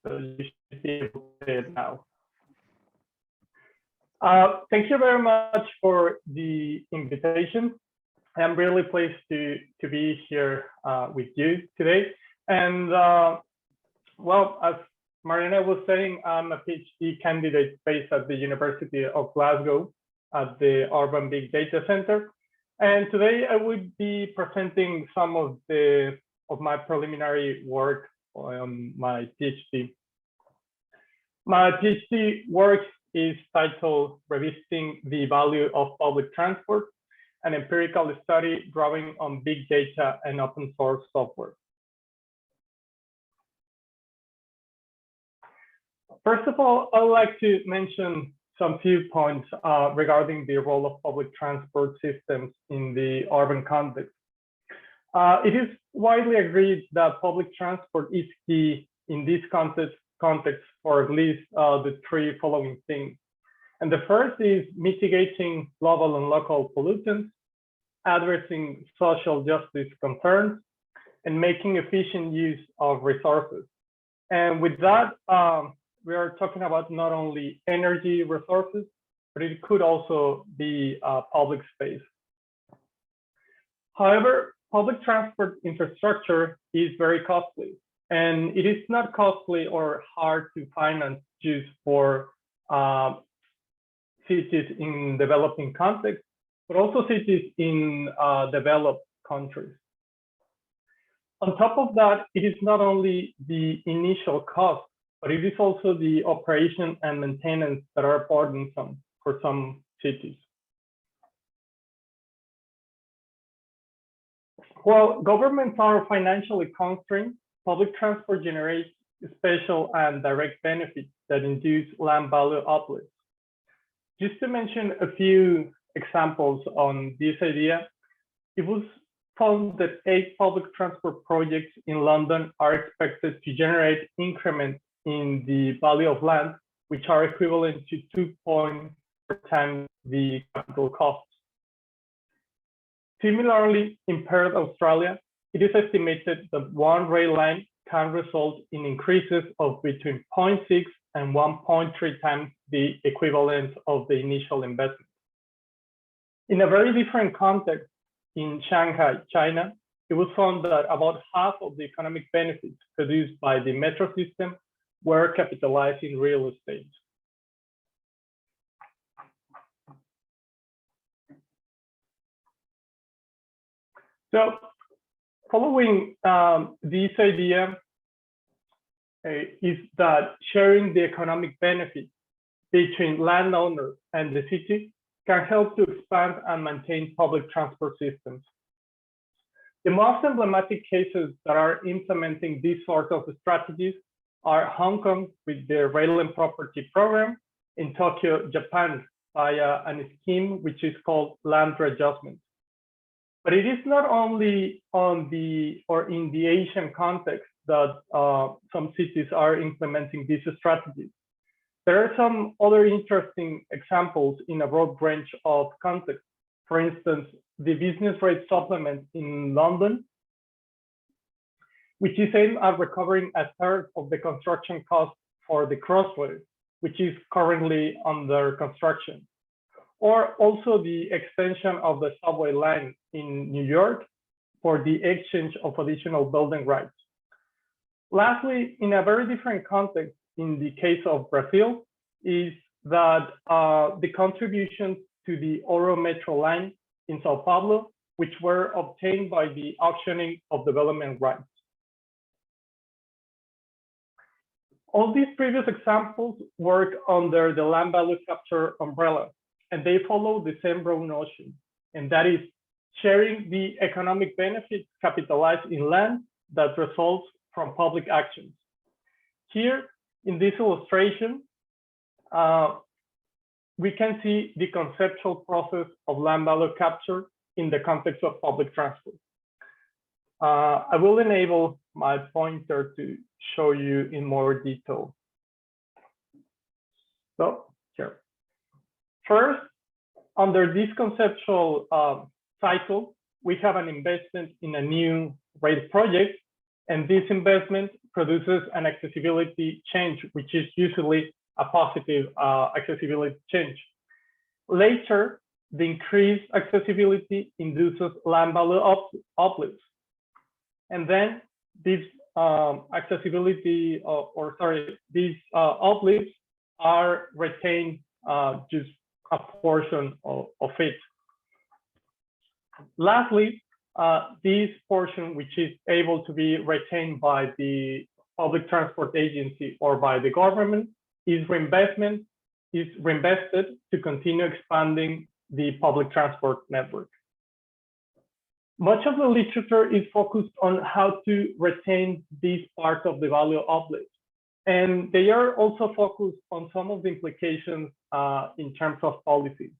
So you should be able to see it now. Thank you very much for the invitation. I'm really pleased to be here with you today. And well, as Marina was saying, I'm a PhD candidate based at the University of Glasgow at the Urban Big Data Center. And today I would be presenting some of my preliminary work on my PhD. My PhD work is titled Revisiting the Value of Public Transport, an empirical study drawing on big data and open source software. First of all, I would like to mention some few points regarding the role of public transport systems in the urban context. It is widely agreed that public transport is key in this context for at least the three following things. And the first is mitigating global and local pollutants, addressing social justice concerns, and making efficient use of resources. And with that, we are talking about not only energy resources, but it could also be public space. However, public transport infrastructure is very costly, and it is not costly or hard to finance just for cities in developing contexts, but also cities in developed countries. On top of that, it is not only the initial cost, but it is also the operation and maintenance that are important for some cities. While governments are financially constrained, public transport generates spatial and direct benefits that induce land value uplift. Just to mention a few examples on this idea, it was found that 8 public transport projects in London are expected to generate increments in the value of land, which are equivalent to 2.4 times the capital cost. Similarly, in Perth, Australia, it is estimated that one rail line can result in increases of between 0.6 and 1.3 times the equivalent of the initial investment. In a very different context, in Shanghai, China, it was found that about half of the economic benefits produced by the metro system were capitalized in real estate. So following this idea is that sharing the economic benefits between landowners and the city can help to expand and maintain public transport systems. The most emblematic cases that are implementing these sort of strategies are Hong Kong with the Rail and Property Program, in Tokyo, Japan, via a scheme which is called land readjustment. But it is not only in the Asian context that some cities are implementing these strategies. There are some other interesting examples in a broad range of contexts. For instance, the business rate supplement in London, which is aimed at recovering a third of the construction cost for the crossway, which is currently under construction. Or also the extension of the subway line in New York for the exchange of additional building rights. Lastly, in a very different context, in the case of Brazil, is that the contributions to the Ouro Metro line in Sao Paulo, which were obtained by the auctioning of development rights. All these previous examples work under the land value capture umbrella, and they follow the same broad notion, and that is sharing the economic benefits capitalized in land that results from public actions. Here, in this illustration, we can see the conceptual process of land value capture in the context of public transport. I will enable my pointer to show you in more detail. So here. First, under this conceptual cycle, we have an investment in a new rail project, and this investment produces an accessibility change, which is usually a positive accessibility change. Later, the increased accessibility induces land value uplifts. And then these accessibility, these uplifts are retained just a portion of it. Lastly, this portion, which is able to be retained by the public transport agency or by the government, is reinvested to continue expanding the public transport network. Much of the literature is focused on how to retain this part of the value uplift. And they are also focused on some of the implications in terms of policy.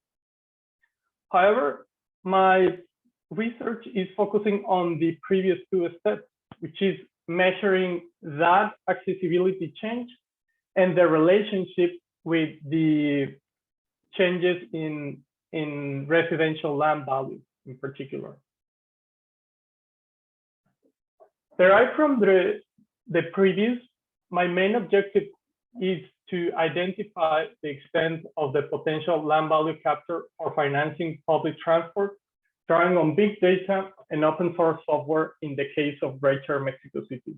However, my research is focusing on the previous two steps, which is measuring that accessibility change and the relationship with the changes in residential land value in particular. Derived from the previous, my main objective is to identify the extent of the potential land value capture for financing public transport, drawing on big data and open source software in the case of Greater Mexico City.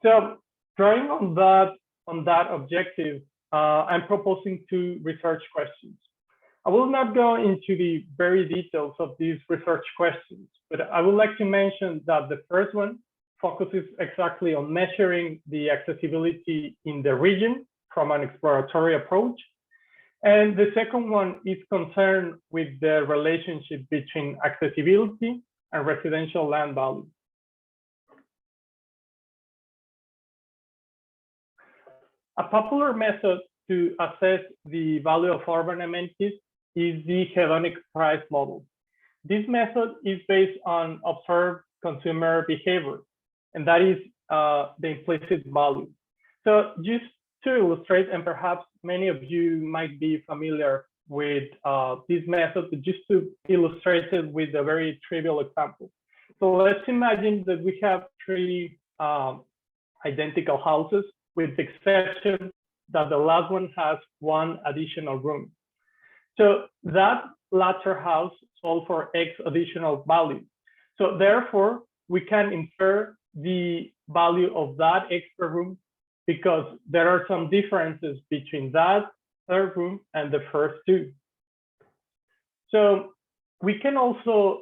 So drawing on that objective, I'm proposing two research questions. I will not go into the very details of these research questions, but I would like to mention that the first one focuses exactly on measuring the accessibility in the region from an exploratory approach. And the second one is concerned with the relationship between accessibility and residential land value. A popular method to assess the value of urban amenities is the hedonic price model. This method is based on observed consumer behavior, and that is the implicit value. So just to illustrate, and perhaps many of you might be familiar with this method, but just to illustrate it with a very trivial example. So let's imagine that we have three identical houses, with the exception that the last one has one additional room. So that latter house sold for X additional value. So therefore, we can infer the value of that extra room because there are some differences between that third room and the first two. So we can also,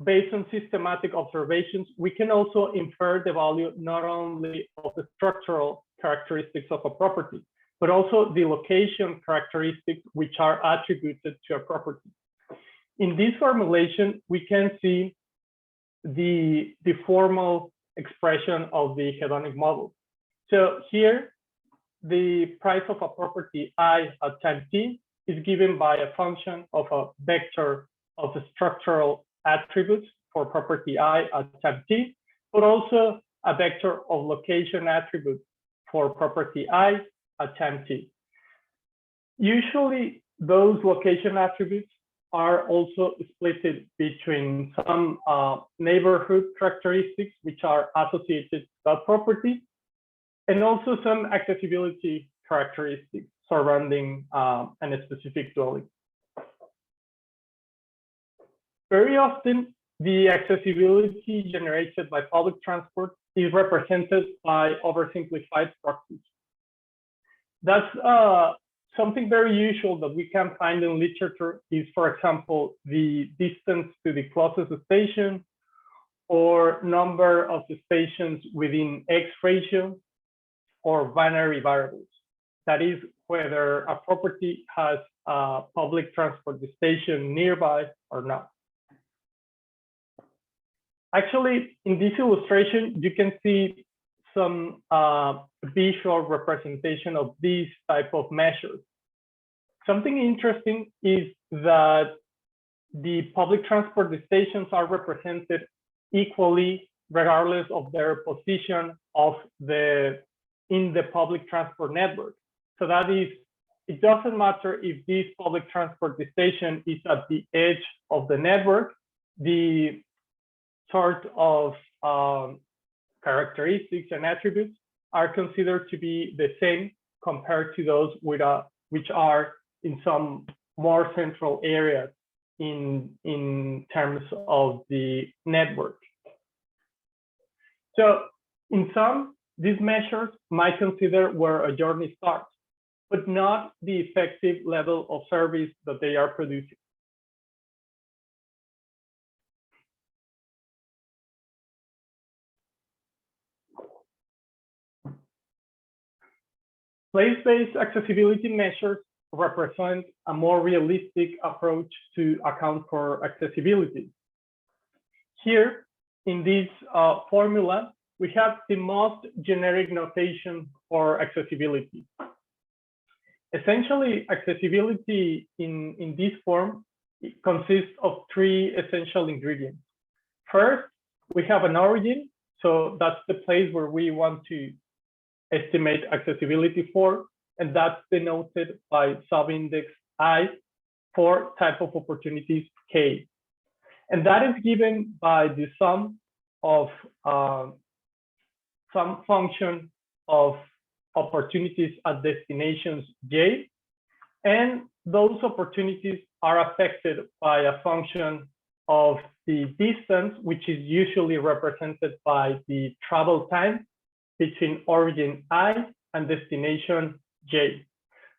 based on systematic observations, we can also infer the value not only of the structural characteristics of a property, but also the location characteristics which are attributed to a property. In this formulation, we can see the formal expression of the hedonic model. So here, the price of a property I at time t is given by a function of a vector of the structural attributes for property I at time t, but also a vector of location attributes for property I at time t. Usually, those location attributes are also split between some neighborhood characteristics which are associated to that property, and also some accessibility characteristics surrounding a specific dwelling. Very often, the accessibility generated by public transport is represented by oversimplified proxies. That's something very usual that we can find in literature is, for example, the distance to the closest station or number of the stations within X ratio or binary variables. That is whether a property has a public transport station nearby or not. Actually, in this illustration, you can see some visual representation of these type of measures. Something interesting is that the public transport stations are represented equally regardless of their position in the public transport network. So that is, it doesn't matter if this public transport station is at the edge of the network, the sort of characteristics and attributes are considered to be the same compared to those which are in some more central areas in terms of the network. So in sum, these measures might consider where a journey starts, but not the effective level of service that they are producing. Place-based accessibility measures represent a more realistic approach to account for accessibility. Here, in this formula, we have the most generic notation for accessibility. Essentially, accessibility in this form consists of three essential ingredients. First, we have an origin, so that's the place where we want to estimate accessibility for, and that's denoted by subindex I for type of opportunities K. And that is given by the sum of some function of opportunities at destinations J, and those opportunities are affected by a function of the distance, which is usually represented by the travel time between origin I and destination J.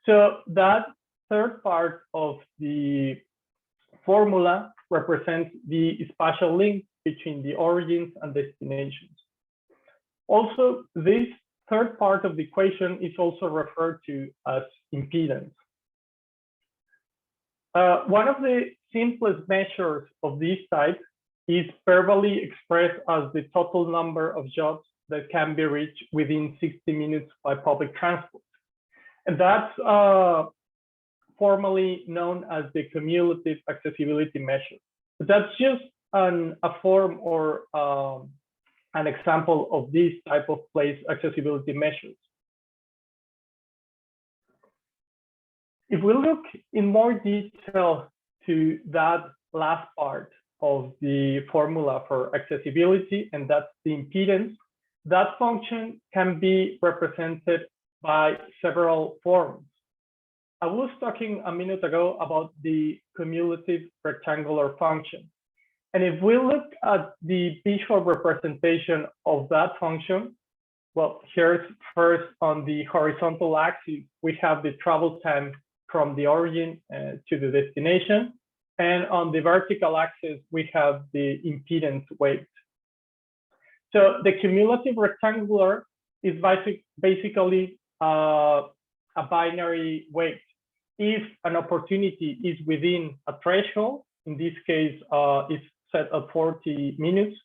So that third part of the formula represents the spatial link between the origins and destinations. Also, this third part of the equation is also referred to as impedance. One of the simplest measures of this type is verbally expressed as the total number of jobs that can be reached within 60 minutes by public transport. And that's formally known as the cumulative accessibility measure. But that's just a form or an example of this type of place accessibility measures. If we look in more detail to that last part of the formula for accessibility, and that's the impedance, that function can be represented by several forms. I was talking a minute ago about the cumulative rectangular function. And if we look at the visual representation of that function, well, here's first on the horizontal axis, we have the travel time from the origin to the destination. And on the vertical axis, we have the impedance weight. So the cumulative rectangular is basically a binary weight. If an opportunity is within a threshold, in this case, it's set at 40 minutes,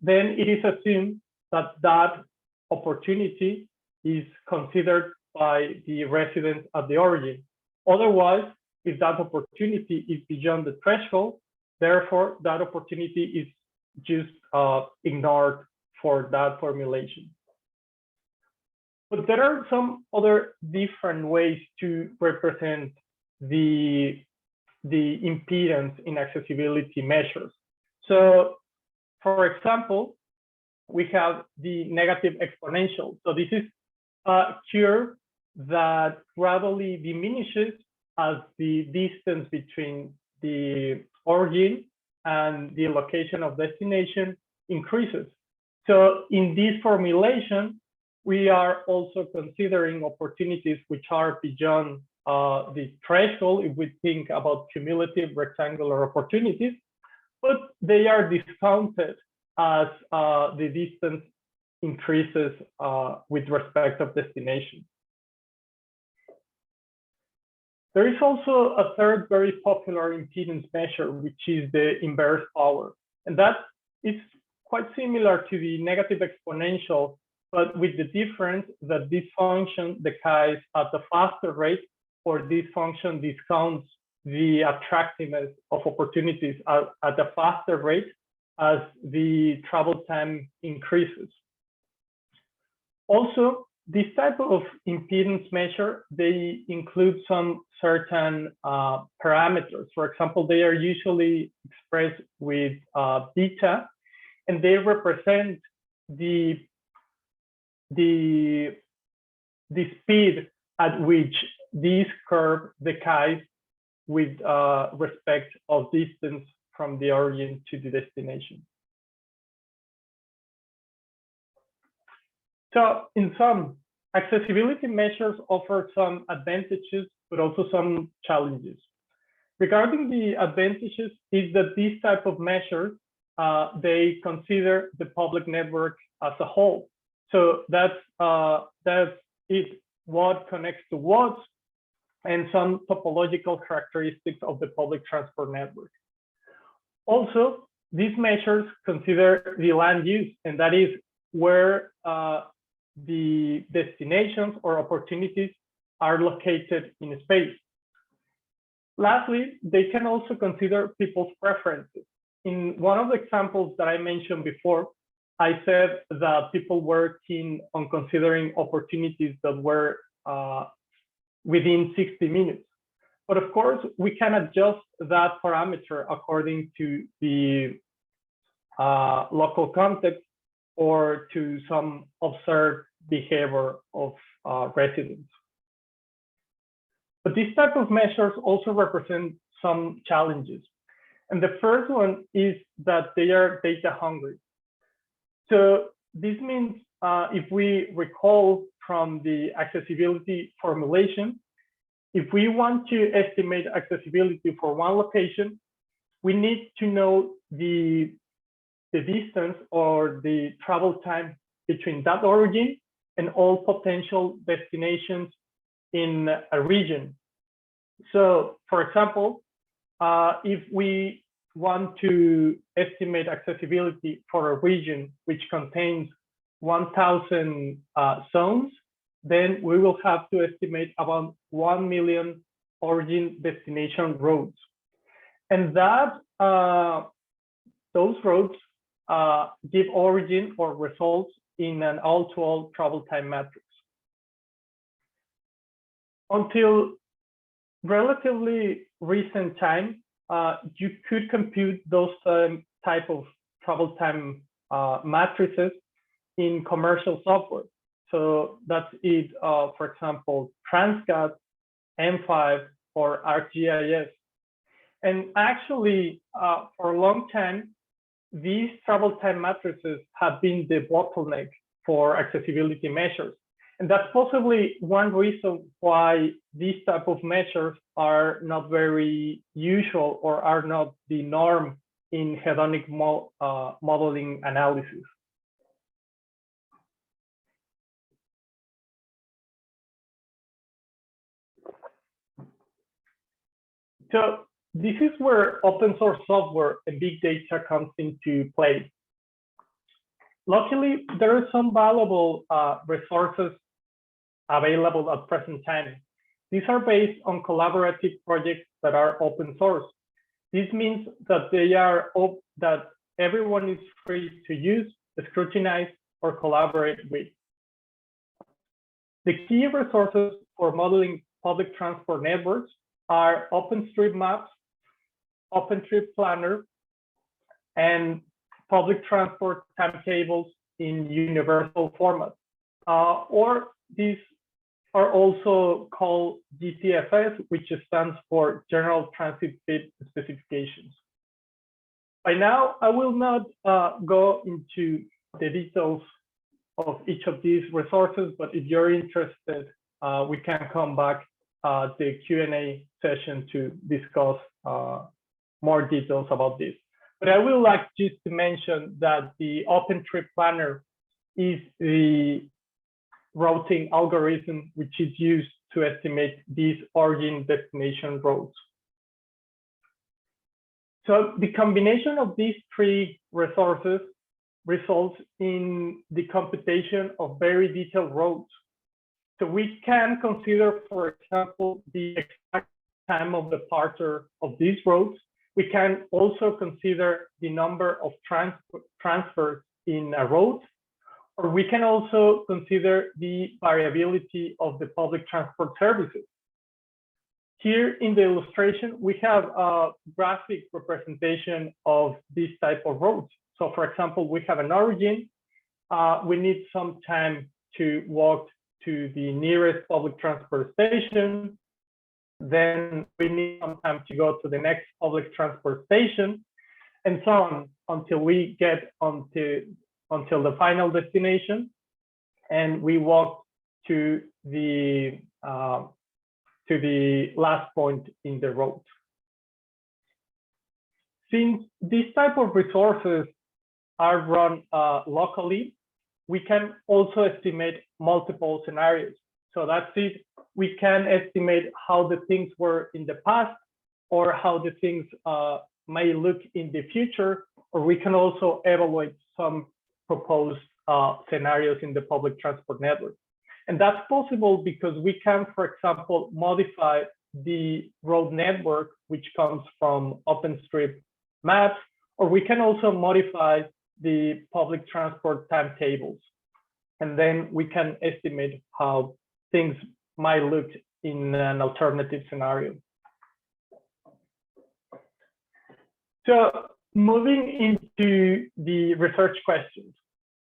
then it is assumed that that opportunity is considered by the residents at the origin. Otherwise, if that opportunity is beyond the threshold, therefore that opportunity is just ignored for that formulation. But there are some other different ways to represent the impedance in accessibility measures. So, for example, we have the negative exponential. So this is a curve that gradually diminishes as the distance between the origin and the location of destination increases. So in this formulation, we are also considering opportunities which are beyond the threshold if we think about cumulative rectangular opportunities, but they are discounted as the distance increases with respect of destination. There is also a third very popular impedance measure, which is the inverse power. And that is quite similar to the negative exponential, but with the difference that this function decays at a faster rate, or this function discounts the attractiveness of opportunities at a faster rate as the travel time increases. Also, this type of impedance measure, they include some certain parameters. For example, they are usually expressed with beta, and they represent the speed at which this curve decays with respect of distance from the origin to the destination. So in sum, accessibility measures offer some advantages, but also some challenges. Regarding the advantages is that these type of measures, they consider the public network as a whole. So that's it, what connects to what, and some topological characteristics of the public transport network. Also, these measures consider the land use, and that is where the destinations or opportunities are located in space. Lastly, they can also consider people's preferences. In one of the examples that I mentioned before, I said that people were keen on considering opportunities that were within 60 minutes. But of course, we can adjust that parameter according to the local context or to some observed behavior of residents. But these type of measures also represent some challenges. And the first one is that they are data hungry. So this means if we recall from the accessibility formulation, if we want to estimate accessibility for one location, we need to know the distance or the travel time between that origin and all potential destinations in a region. So for example, if we want to estimate accessibility for a region which contains 1,000 zones, then we will have to estimate about 1 million origin destination roads. And that those roads give origin or results in an all-to-all travel time matrix. Until relatively recent time, you could compute those type of travel time matrices in commercial software. So that's it, for example, Transcat, M5, or ArcGIS. And actually, for a long time, these travel time matrices have been the bottleneck for accessibility measures. And that's possibly one reason why these type of measures are not very usual or are not the norm in hedonic modeling analysis. So this is where open source software and big data comes into play. Luckily, there are some valuable resources available at present time. These are based on collaborative projects that are open source. This means that that everyone is free to use, scrutinize, or collaborate with. The key resources for modeling public transport networks are OpenStreetMap, OpenTrip and public transport timetables in universal format. Or these are also called GTFS, which stands for General Transit Feed Specifications. By now, I will not go into the details of each of these resources, but if you're interested, we can come back the Q&A session to discuss more details about this. But I would like just to mention that the OpenTrip Planner is the routing algorithm which is used to estimate these origin destination roads. So the combination of these three resources results in the computation of very detailed roads. So we can consider, for example, the exact time of departure of these roads. We can also consider the number of transfers in a road, or we can also consider the variability of the public transport services. Here in the illustration, we have a graphic representation of this type of roads. So for example, we have an origin. We need some time to walk to the nearest public transport station. Then we need some time to go to the next public transport station, and so on until we get until the final destination, and we walk to the last point in the road. Since these type of resources are run locally, we can also estimate multiple scenarios. So that's it. We can estimate how the things were in the past or how the things may look in the future, or we can also evaluate some proposed scenarios in the public transport network. And that's possible because we can, for example, modify the road network, which comes from OpenStreetMap, or we can also modify the public transport timetables. And then we can estimate how things might look in an alternative scenario. So moving into the research questions.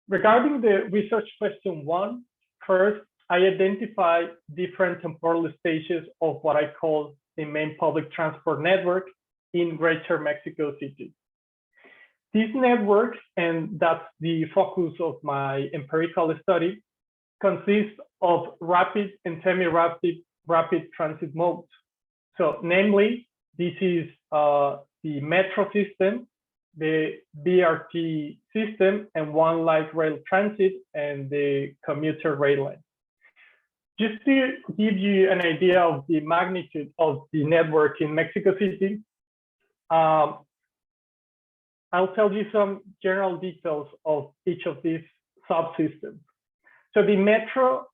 Regarding the research question 1, first, I identify different temporal stages of what I call the main public transport network in Greater Mexico City. This network, and that's the focus of my empirical study, consists of rapid and semi-rapid transit modes. So namely, this is the metro system, the BRT system, and one light rail transit, and the commuter rail line. Just to give you an idea of the magnitude of the network in Mexico City, I'll tell you some general details of each of these subsystems. So the metro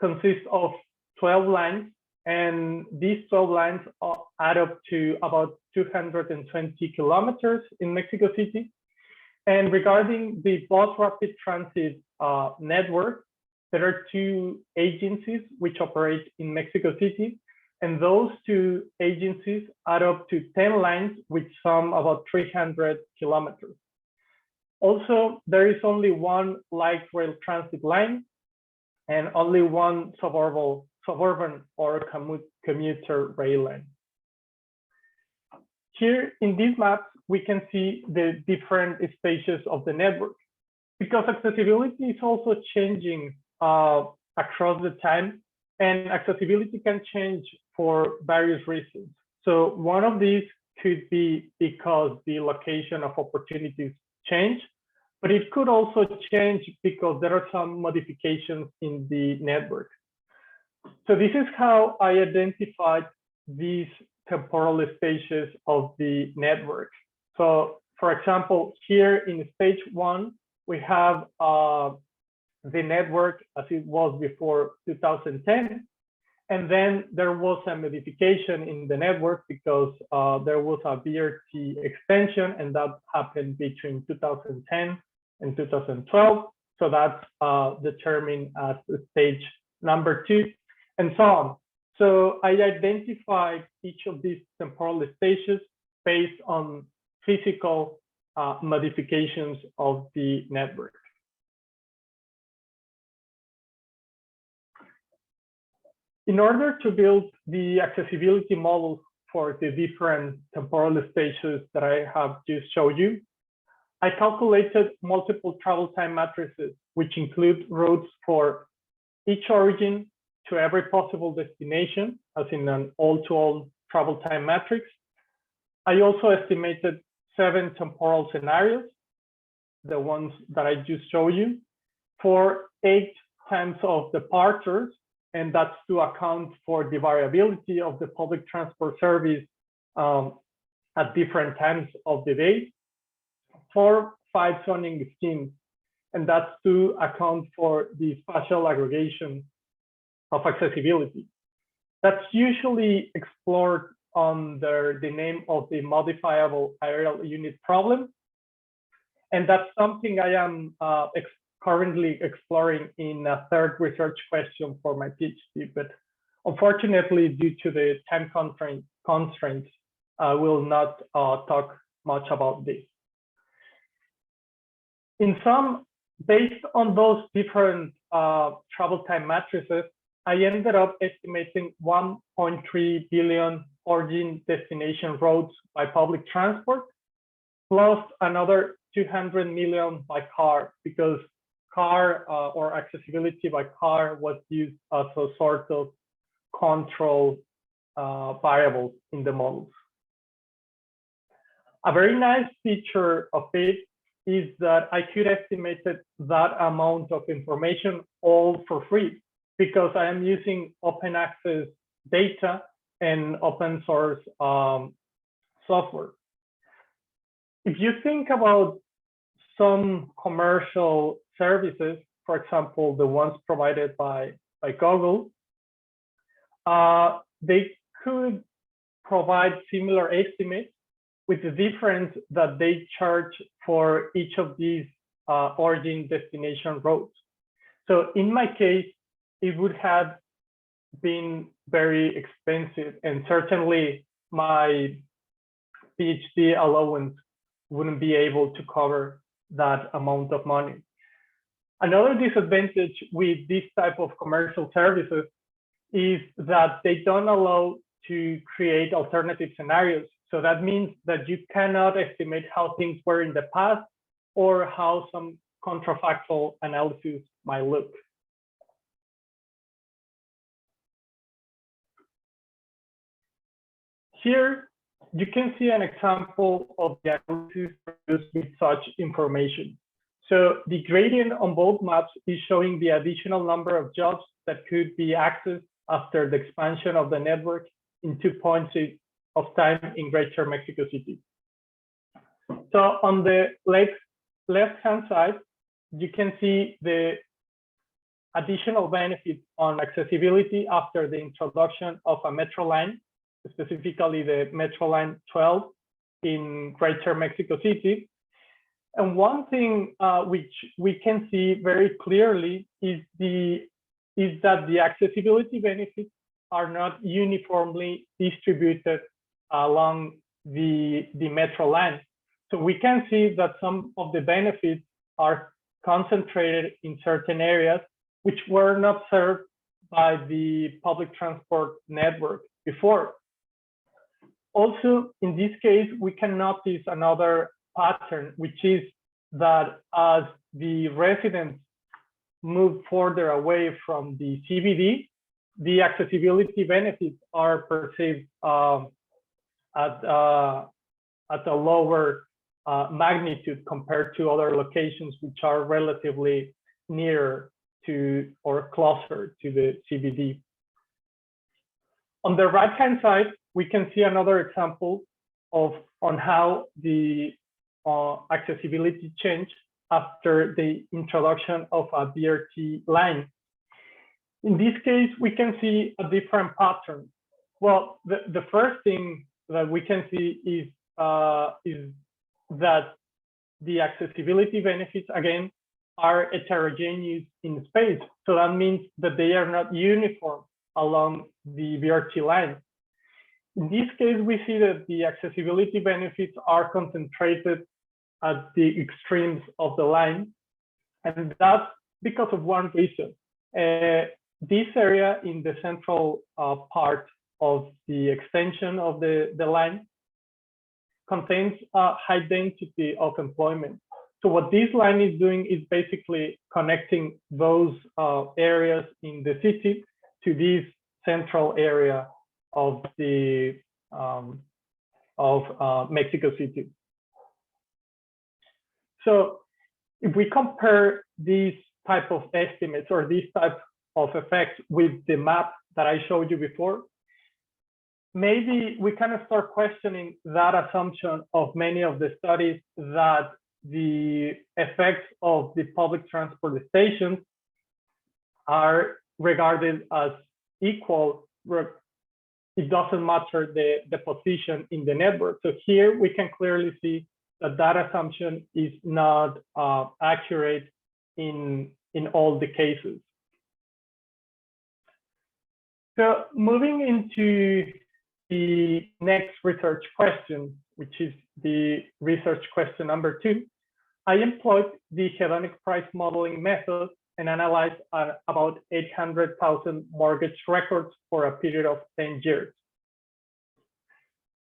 consists of 12 lines, and these 12 lines add up to about 220 kilometers in Mexico City. And regarding the bus rapid transit network, there are 2 agencies which operate in Mexico City, and those 2 agencies add up to 10 lines, which sum about 300 kilometers. Also, there is only one light rail transit line and only one suburban or commuter rail line. Here in these maps, we can see the different stages of the network, because accessibility is also changing across the time, and accessibility can change for various reasons. So one of these could be because the location of opportunities change, but it could also change because there are some modifications in the network. So this is how I identified these temporal stages of the network. So for example, here in stage 1, we have the network as it was before 2010. And then there was a modification in the network because there was a BRT extension, and that happened between 2010 and 2012. So that's determined as stage number 2, and so on. So I identified each of these temporal stages based on physical modifications of the network. In order to build the accessibility model for the different temporal stages that I have just showed you, I calculated multiple travel time matrices, which include routes for each origin to every possible destination, as in an all-to-all travel time matrix. I also estimated 7 temporal scenarios, the ones that I just showed you, for 8 times of departures, and that's to account for the variability of the public transport service at different times of the day, for 5 zoning schemes, and that's to account for the spatial aggregation of accessibility. That's usually explored under the name of the modifiable aerial unit problem, and that's something I am currently exploring in a 3rd research question for my PhD, but unfortunately, due to the time constraints, I will not talk much about this. Based on those different travel time matrices, I ended up estimating 1.3 billion origin destination roads by public transport, plus another 200 million by car, because car or accessibility by car was used as a sort of control variable in the models. A very nice feature of it is that I could estimate that amount of information all for free, because I am using open access data and open source software. If you think about some commercial services, for example, the ones provided by Google, they could provide similar estimates, with the difference that they charge for each of these origin destination roads. So in my case, it would have been very expensive, and certainly my PhD allowance wouldn't be able to cover that amount of money. Another disadvantage with this type of commercial services is that they don't allow to create alternative scenarios. So that means that you cannot estimate how things were in the past or how some contrafactual analysis might look. Here, you can see an example of the analysis produced with such information. So the gradient on both maps is showing the additional number of jobs that could be accessed after the expansion of the network in 2 points of time in Greater Mexico City. So on the left-hand side, you can see the additional benefits on accessibility after the introduction of a metro line, specifically the Metro Line 12 in Greater Mexico City. And one thing which we can see very clearly is that the accessibility benefits are not uniformly distributed along the metro line. So we can see that some of the benefits are concentrated in certain areas which were not served by the public transport network before. Also, in this case, we can notice another pattern, which is that as the residents move further away from the CBD, the accessibility benefits are perceived at a lower magnitude compared to other locations which are relatively nearer to or closer to the CBD. On the right-hand side, we can see another example on how the accessibility changed after the introduction of a BRT line. In this case, we can see a different pattern. Well, the first thing that we can see is that the accessibility benefits, again, are heterogeneous in space. So that means that they are not uniform along the BRT line. In this case, we see that the accessibility benefits are concentrated at the extremes of the line. And that's because of one reason. This area in the central part of the extension of the line contains a high density of employment. So what this line is doing is basically connecting those areas in the city to this central area of the Mexico City. So if we compare these type of estimates or these type of effects with the map that I showed you before, maybe we kind of start questioning that assumption of many of the studies that the effects of the public transport stations are regarded as equal. It doesn't matter the position in the network. So here we can clearly see that that assumption is not accurate in all the cases. So moving into the next research question, which is the research question number 2, I employed the hedonic price modeling method and analyzed about 800,000 mortgage records for a period of 10 years.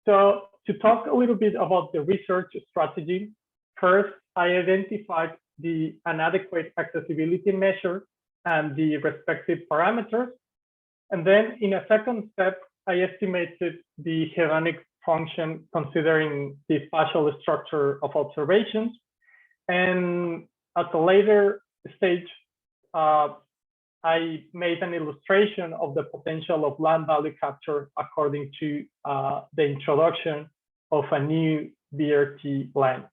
So to talk a little bit about the research strategy, first, I identified the inadequate accessibility measure and the respective parameters. And then in a second step, I estimated the hedonic function considering the spatial structure of observations. And at a later stage, I made an illustration of the potential of land value capture according to the introduction of a new BRT line.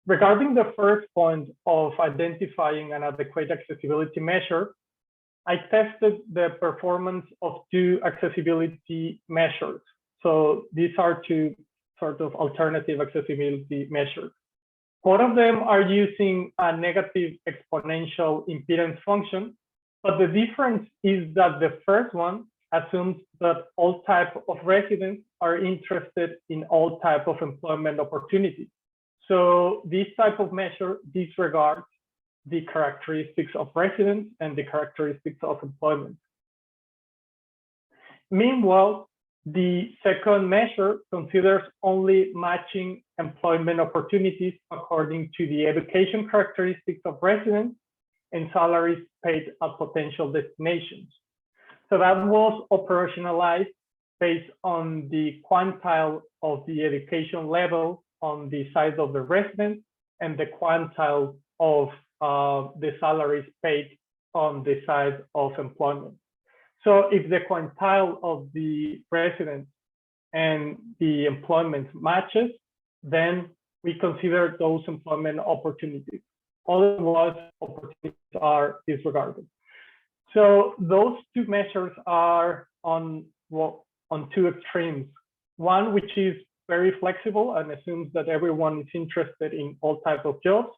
Regarding the first point of identifying an adequate accessibility measure, I tested the performance of two accessibility measures. So these are two sort of alternative accessibility measures. Both of them are using a negative exponential impedance function, but the difference is that the first one assumes that all types of residents are interested in all types of employment opportunities. So this type of measure disregards the characteristics of residents and the characteristics of employment. Meanwhile, the second measure considers only matching employment opportunities according to the education characteristics of residents and salaries paid at potential destinations. So that was operationalized based on the quantile of the education level on the side of the resident and the quantile of the salaries paid on the side of employment. So if the quantile of the resident and the employment matches, then we consider those employment opportunities. Otherwise, opportunities are disregarded. So those two measures are on two extremes. One, which is very flexible and assumes that everyone is interested in all types of jobs,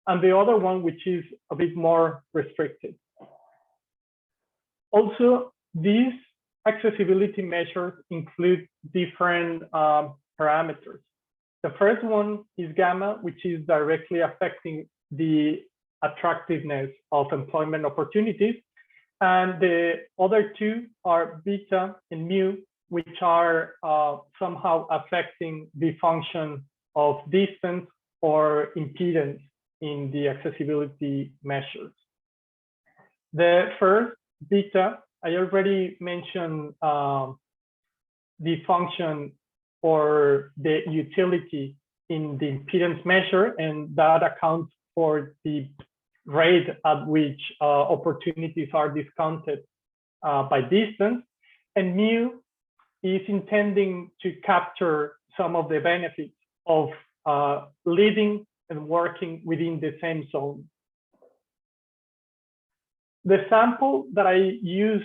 and the other one, which is a bit more restricted. Also, these accessibility measures include different parameters. The first one is gamma, which is directly affecting the attractiveness of employment opportunities. And the other two are beta and mu, which are somehow affecting the function of distance or impedance in the accessibility measures. The first, beta, I already mentioned the function or the utility in the impedance measure, and that accounts for the rate at which opportunities are discounted by distance. And mu is intending to capture some of the benefits of living and working within the same zone. The sample that I used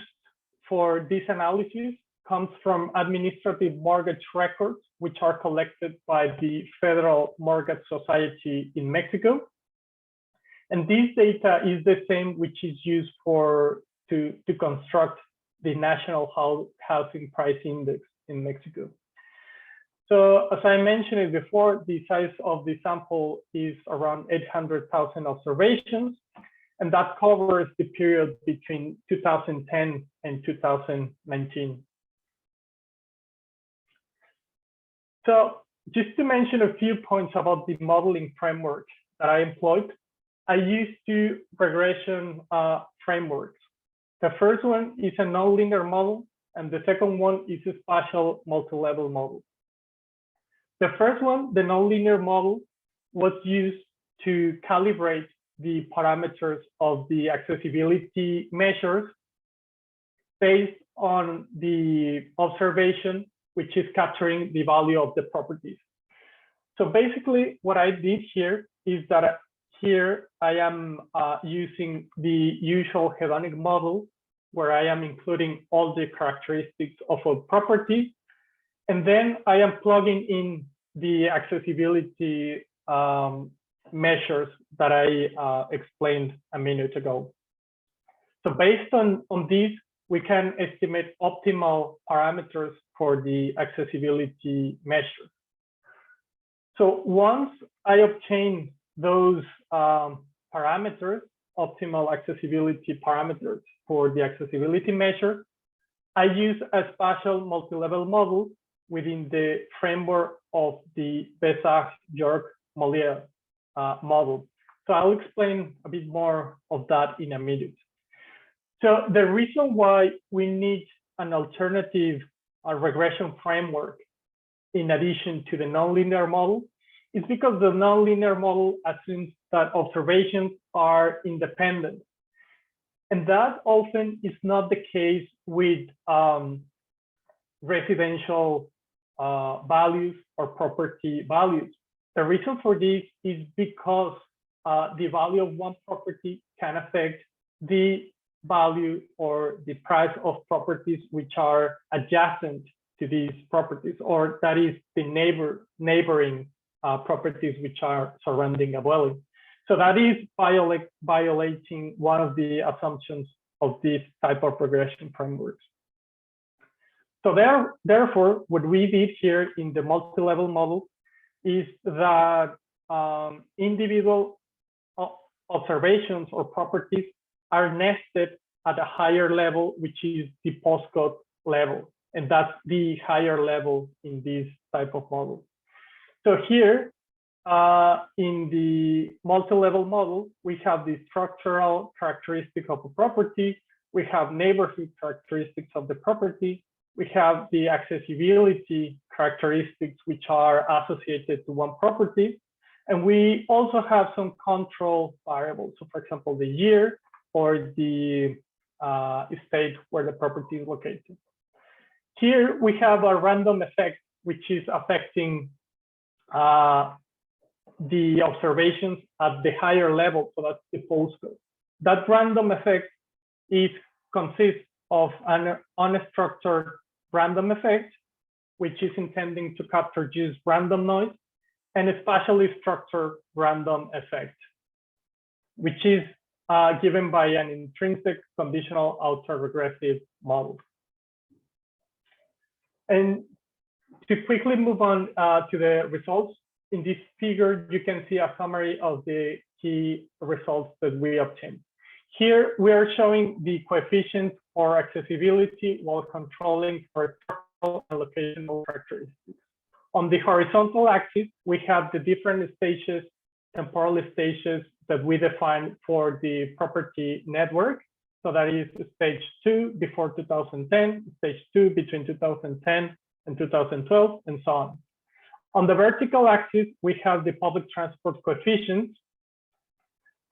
for this analysis comes from administrative mortgage records, which are collected by the Federal Mortgage Society in Mexico. And this data is the same which is used to construct the National Housing Price Index in Mexico. So as I mentioned it before, the size of the sample is around 800,000 observations, and that covers the period between 2010 and 2019. So just to mention a few points about the modeling framework that I employed, I used two regression frameworks. The first one is a nonlinear model, and the second one is a spatial multi-level model. The first one, the nonlinear model, was used to calibrate the parameters of the accessibility measures based on the observation, which is capturing the value of the properties. So basically what I did here is that here I am using the usual hedonic model where I am including all the characteristics of a property. And then I am plugging in the accessibility measures that I explained a minute ago. So based on this, we can estimate optimal parameters for the accessibility measure. So once I obtain those parameters, optimal accessibility parameters for the accessibility measure, I use a spatial multi-level model within the framework of the Besag-York-Mollier model. So I'll explain a bit more of that in a minute. So the reason why we need an alternative regression framework in addition to the nonlinear model is because the nonlinear model assumes that observations are independent. And that often is not the case with residential values or property values. The reason for this is because the value of one property can affect the value or the price of properties which are adjacent to these properties, or that is the neighboring properties which are surrounding a dwelling. So that is violating one of the assumptions of this type of regression frameworks. So therefore, what we did here in the multi-level model is that individual observations or properties are nested at a higher level, which is the postcode level. And that's the higher level in this type of model. So here, in the multi-level model, we have the structural characteristic of a property, we have neighborhood characteristics of the property, we have the accessibility characteristics which are associated to one property, and we also have some control variables. So for example, the year or the state where the property is located. Here we have a random effect which is affecting the observations at the higher level, so that's the postcode. That random effect consists of an unstructured random effect, which is intending to capture just random noise, and a spatially structured random effect, which is given by an intrinsic conditional autoregressive model. And to quickly move on to the results, in this figure, you can see a summary of the key results that we obtained. Here, we are showing the coefficients for accessibility while controlling for structural and locational characteristics. On the horizontal axis, we have the different stages, temporal stages that we define for the property network. So that is stage 2 before 2010, stage 2 between 2010 and 2012, and so on. On the vertical axis, we have the public transport coefficients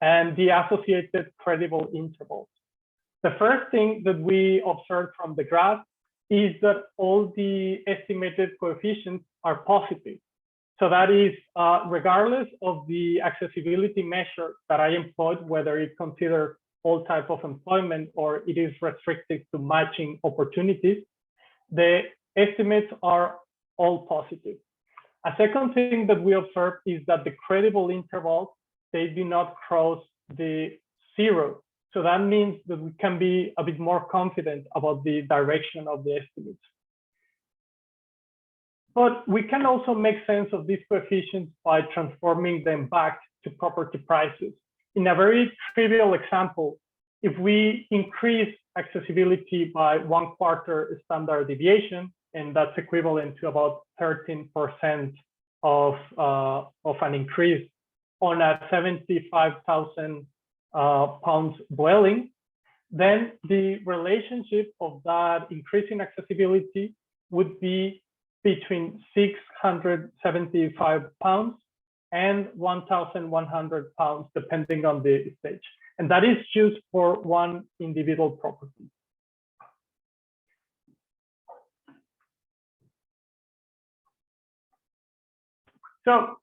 and the associated credible intervals. The first thing that we observed from the graph is that all the estimated coefficients are positive. So that is regardless of the accessibility measure that I employed, whether it considers all type of employment or it is restricted to matching opportunities, the estimates are all positive. A second thing that we observe is that the credible intervals, they do not cross the 0. So that means that we can be a bit more confident about the direction of the estimates. But we can also make sense of these coefficients by transforming them back to property prices. In a very trivial example, if we increase accessibility by 1/4 standard deviation, and that's equivalent to about 13% of an increase on a 75,000 pounds dwelling, then the relationship of that increase in accessibility would be between 675 pounds and 1,100 pounds, depending on the stage. And that is just for one individual property. So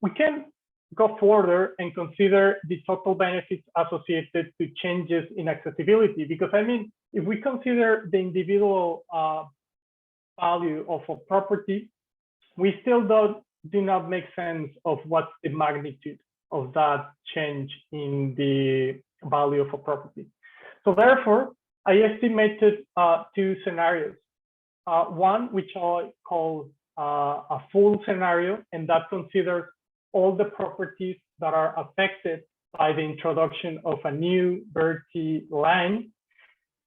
we can go further and consider the total benefits associated to changes in accessibility, because I mean, if we consider the individual value of a property, we still do not make sense of what's the magnitude of that change in the value of a property. So therefore, I estimated two scenarios. One, which I call a full scenario, and that considers all the properties that are affected by the introduction of a new BERT line.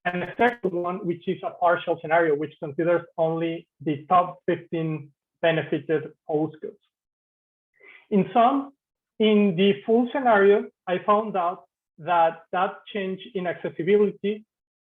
And the second one, which is a partial scenario, which considers only the top 15 benefited postcodes. In sum, in the full scenario, I found out that that change in accessibility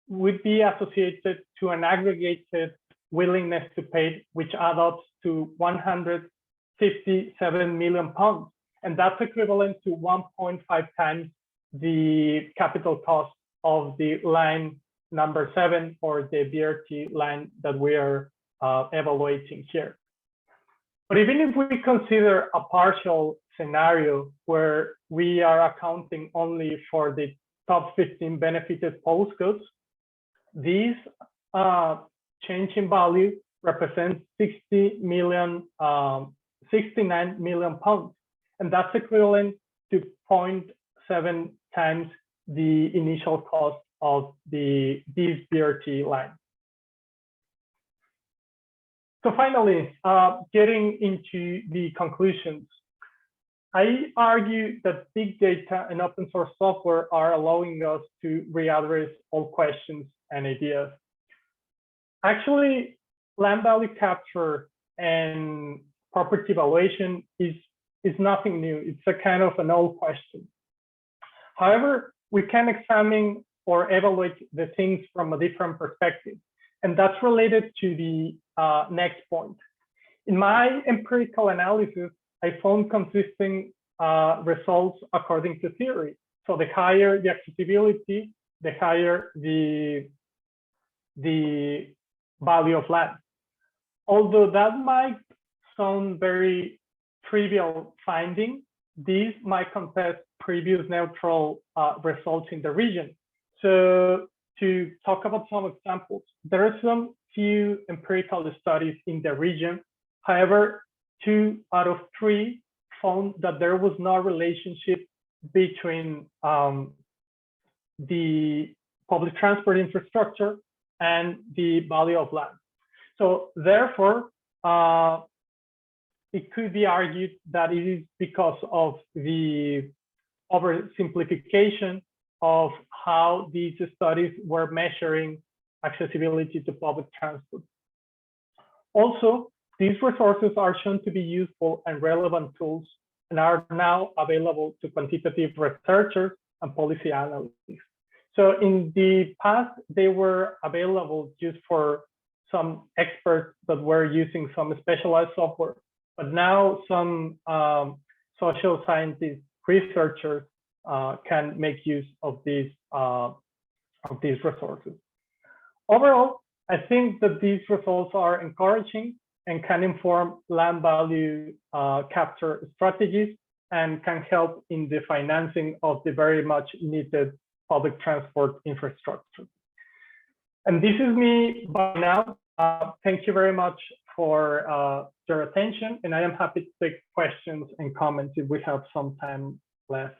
would be associated to an aggregated willingness to pay, which adds up to 157 million pounds. And that's equivalent to 1.5 times the capital cost of the line number 7, or the BRT line that we are evaluating here. But even if we consider a partial scenario where we are accounting only for the top 15 benefited postcodes, these change in value represents 69 million pounds. And that's equivalent to 0.7 times the initial cost of this BRT line. So finally, getting into the conclusions, I argue that big data and open source software are allowing us to readdress all questions and ideas. Actually, land value capture and property evaluation is nothing new. It's a kind of an old question. However, we can examine or evaluate the things from a different perspective. And that's related to the next point. In my empirical analysis, I found consistent results according to theory. So the higher the accessibility, the higher the value of land. Although that might sound very trivial finding, these might contest previous neutral results in the region. So to talk about some examples, there are some few empirical studies in the region. However, 2 out of 3 found that there was no relationship between the public transport infrastructure and the value of land. So therefore, it could be argued that it is because of the oversimplification of how these studies were measuring accessibility to public transport. Also, these resources are shown to be useful and relevant tools and are now available to quantitative researchers and policy analysts. So in the past, they were available just for some experts that were using some specialized software. But now some social scientists, researchers can make use of these resources. Overall, I think that these results are encouraging and can inform land value capture strategies and can help in the financing of the very much needed public transport infrastructure. And this is me by now. Thank you very much for your attention, and I am happy to take questions and comments if we have some time left.